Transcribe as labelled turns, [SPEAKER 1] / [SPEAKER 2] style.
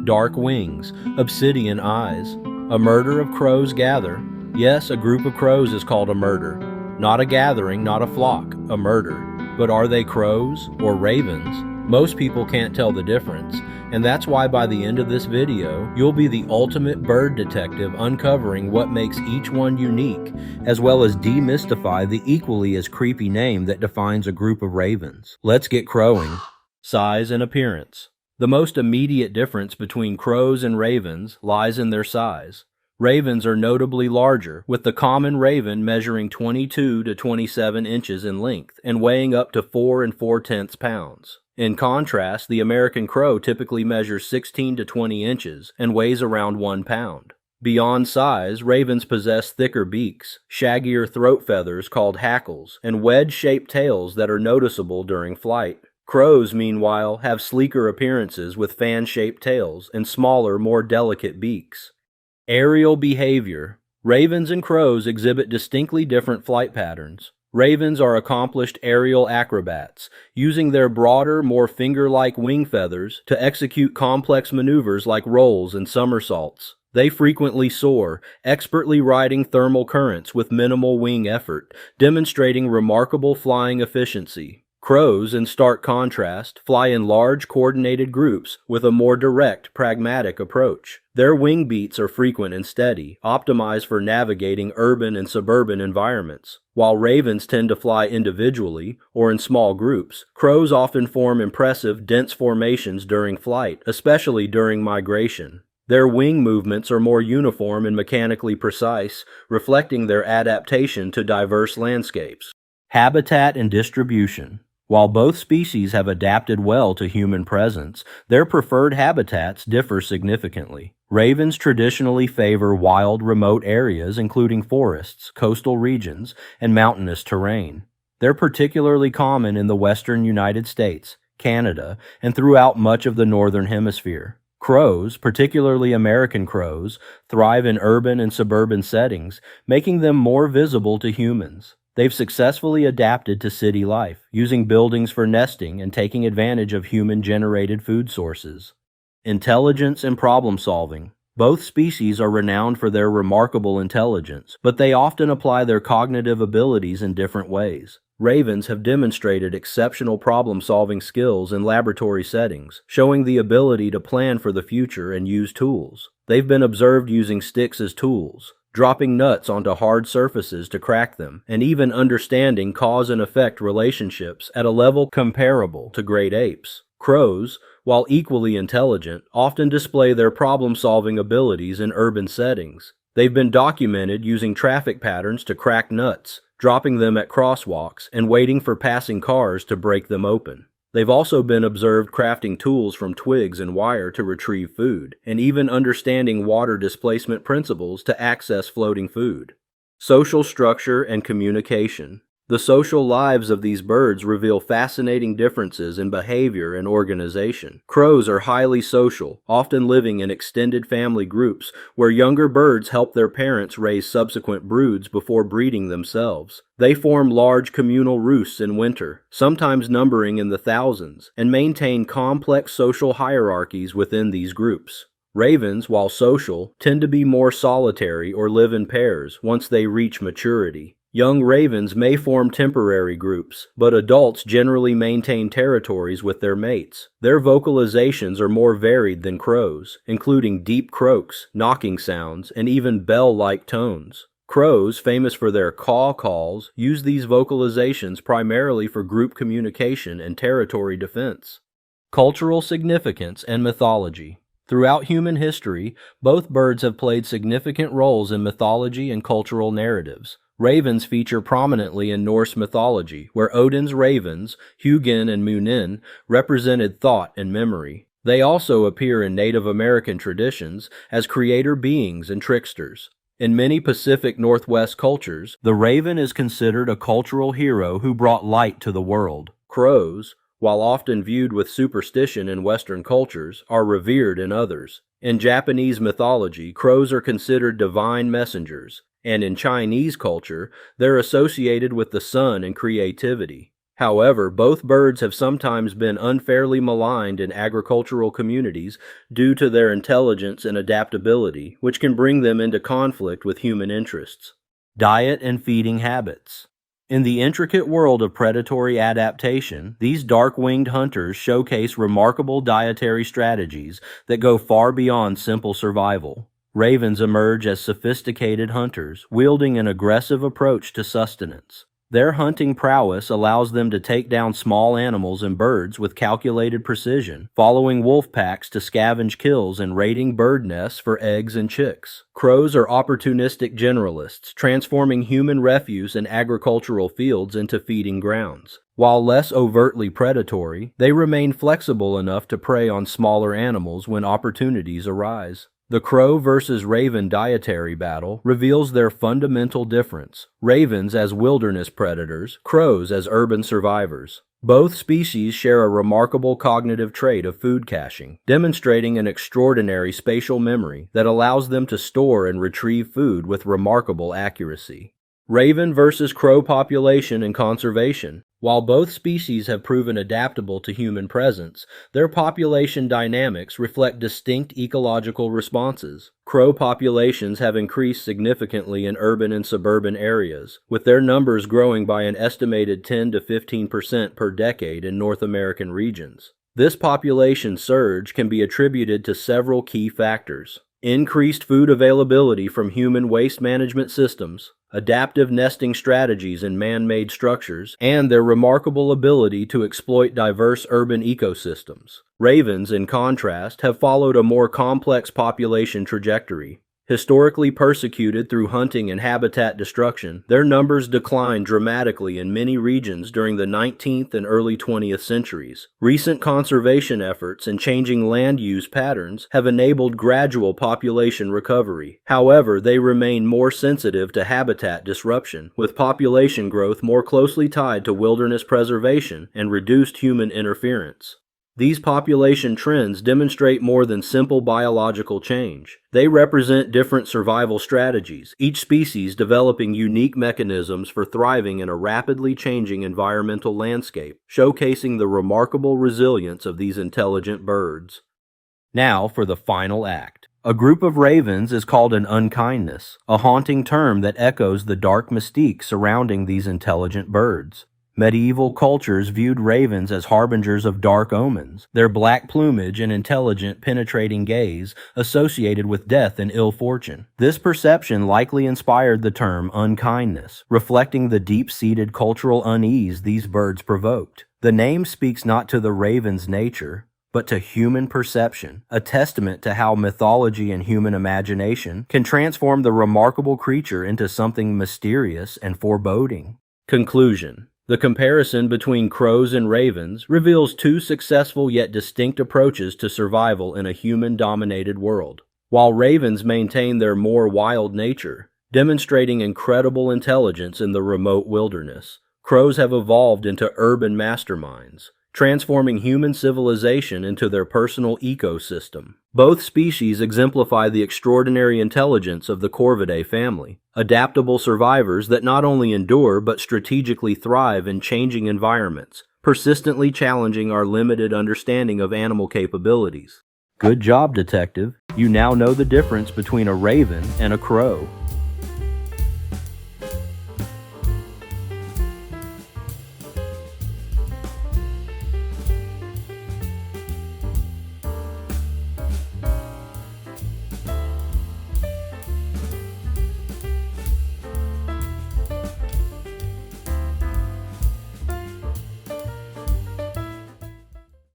[SPEAKER 1] dark wings, obsidian eyes. A murder of crows gather. Yes, a group of crows is called a murder. Not a gathering, not a flock, a murder. But are they crows or ravens? Most people can't tell the difference, and that's why by the end of this video, you'll be the ultimate bird detective uncovering what makes each one unique, as well as demystify the equally as creepy name that defines a group of ravens. Let's get crowing. Size and appearance. The most immediate difference between crows and ravens lies in their size. Ravens are notably larger, with the common raven measuring 22 to 27 inches in length and weighing up to 4 4/10 pounds. In contrast, the American crow typically measures 16 to 20 inches and weighs around 1 pound. Beyond size, ravens possess thicker beaks, shaggier throat feathers called hackles, and wedge-shaped tails that are noticeable during flight. Crows, meanwhile, have sleeker appearances with fan-shaped tails and smaller, more delicate beaks. Aerial behavior. Ravens and crows exhibit distinctly different flight patterns. Ravens are accomplished aerial acrobats, using their broader, more finger-like wing feathers to execute complex maneuvers like rolls and somersaults. They frequently soar, expertly riding thermal currents with minimal wing effort, demonstrating remarkable flying efficiency. Crows, in stark contrast, fly in large coordinated groups with a more direct, pragmatic approach. Their wing beats are frequent and steady, optimized for navigating urban and suburban environments. While ravens tend to fly individually or in small groups, crows often form impressive, dense formations during flight, especially during migration. Their wing movements are more uniform and mechanically precise, reflecting their adaptation to diverse landscapes. Habitat and distribution. While both species have adapted well to human presence, their preferred habitats differ significantly. Ravens traditionally favor wild, remote areas including forests, coastal regions, and mountainous terrain. They're particularly common in the western United States, Canada, and throughout much of the northern hemisphere. Crows, particularly American crows, thrive in urban and suburban settings, making them more visible to humans. They've successfully adapted to city life, using buildings for nesting and taking advantage of human-generated food sources. Intelligence and problem solving. Both species are renowned for their remarkable intelligence, but they often apply their cognitive abilities in different ways. Ravens have demonstrated exceptional problem-solving skills in laboratory settings, showing the ability to plan for the future and use tools. They've been observed using sticks as tools, dropping nuts onto hard surfaces to crack them, and even understanding cause and effect relationships at a level comparable to great apes. Crows, while equally intelligent, often display their problem-solving abilities in urban settings. They've been documented using traffic patterns to crack nuts, dropping them at crosswalks, and waiting for passing cars to break them open. They've also been observed crafting tools from twigs and wire to retrieve food, and even understanding water displacement principles to access floating food. Social structure and communication. The social lives of these birds reveal fascinating differences in behavior and organization. Crows are highly social, often living in extended family groups where younger birds help their parents raise subsequent broods before breeding themselves. They form large communal roosts in winter, sometimes numbering in the thousands, and maintain complex social hierarchies within these groups. Ravens, while social, tend to be more solitary or live in pairs once they reach maturity. Young ravens may form temporary groups, but adults generally maintain territories with their mates. Their vocalizations are more varied than crows, including deep croaks, knocking sounds, and even bell-like tones. Crows, famous for their caw calls, use these vocalizations primarily for group communication and territory defense. Cultural significance and mythology. Throughout human history, both birds have played significant roles in mythology and cultural narratives. Ravens feature prominently in Norse mythology, where Odin's ravens, Hugin and Munin, represented thought and memory. They also appear in Native American traditions as creator beings and tricksters. In many Pacific Northwest cultures, the raven is considered a cultural hero who brought light to the world. Crows, while often viewed with superstition in Western cultures, are revered in others. In Japanese mythology, crows are considered divine messengers, and in Chinese culture, they're associated with the sun and creativity. However, both birds have sometimes been unfairly maligned in agricultural communities due to their intelligence and adaptability, which can bring them into conflict with human interests. Diet and feeding habits. In the intricate world of predatory adaptation, these dark-winged hunters showcase remarkable dietary strategies that go far beyond simple survival. Ravens emerge as sophisticated hunters, wielding an aggressive approach to sustenance. Their hunting prowess allows them to take down small animals and birds with calculated precision, following wolf packs to scavenge kills and raiding bird nests for eggs and chicks. Crows are opportunistic generalists, transforming human refuse and agricultural fields into feeding grounds. While less overtly predatory, they remain flexible enough to prey on smaller animals when opportunities arise. The crow versus raven dietary battle reveals their fundamental difference: ravens as wilderness predators, crows as urban survivors. Both species share a remarkable cognitive trait of food caching, demonstrating an extraordinary spatial memory that allows them to store and retrieve food with remarkable accuracy. Raven versus crow population and conservation. While both species have proven adaptable to human presence, their population dynamics reflect distinct ecological responses. Crow populations have increased significantly in urban and suburban areas, with their numbers growing by an estimated 10 to 15% per decade in North American regions. This population surge can be attributed to several key factors: increased food availability from human waste management systems, adaptive nesting strategies in man-made structures, and their remarkable ability to exploit diverse urban ecosystems. Ravens, in contrast, have followed a more complex population trajectory. Historically persecuted through hunting and habitat destruction, their numbers declined dramatically in many regions during the 19th and early 20th centuries. Recent conservation efforts and changing land use patterns have enabled gradual population recovery. However, they remain more sensitive to habitat disruption, with population growth more closely tied to wilderness preservation and reduced human interference. These population trends demonstrate more than simple biological change. They represent different survival strategies, each species developing unique mechanisms for thriving in a rapidly changing environmental landscape, showcasing the remarkable resilience of these intelligent birds. Now for the final act. A group of ravens is called an unkindness, a haunting term that echoes the dark mystique surrounding these intelligent birds. Medieval cultures viewed ravens as harbingers of dark omens, their black plumage and intelligent, penetrating gaze associated with death and ill fortune. This perception likely inspired the term unkindness, reflecting the deep-seated cultural unease these birds provoked. The name speaks not to the raven's nature, but to human perception, a testament to how mythology and human imagination can transform the remarkable creature into something mysterious and foreboding. Conclusion. The comparison between crows and ravens reveals two successful yet distinct approaches to survival in a human-dominated world. While ravens maintain their more wild nature, demonstrating incredible intelligence in the remote wilderness, crows have evolved into urban masterminds, transforming human civilization into their personal ecosystem. Both species exemplify the extraordinary intelligence of the Corvidae family, adaptable survivors that not only endure but strategically thrive in changing environments, persistently challenging our limited understanding of animal capabilities. Good job, detective. You now know the difference between a raven and a crow.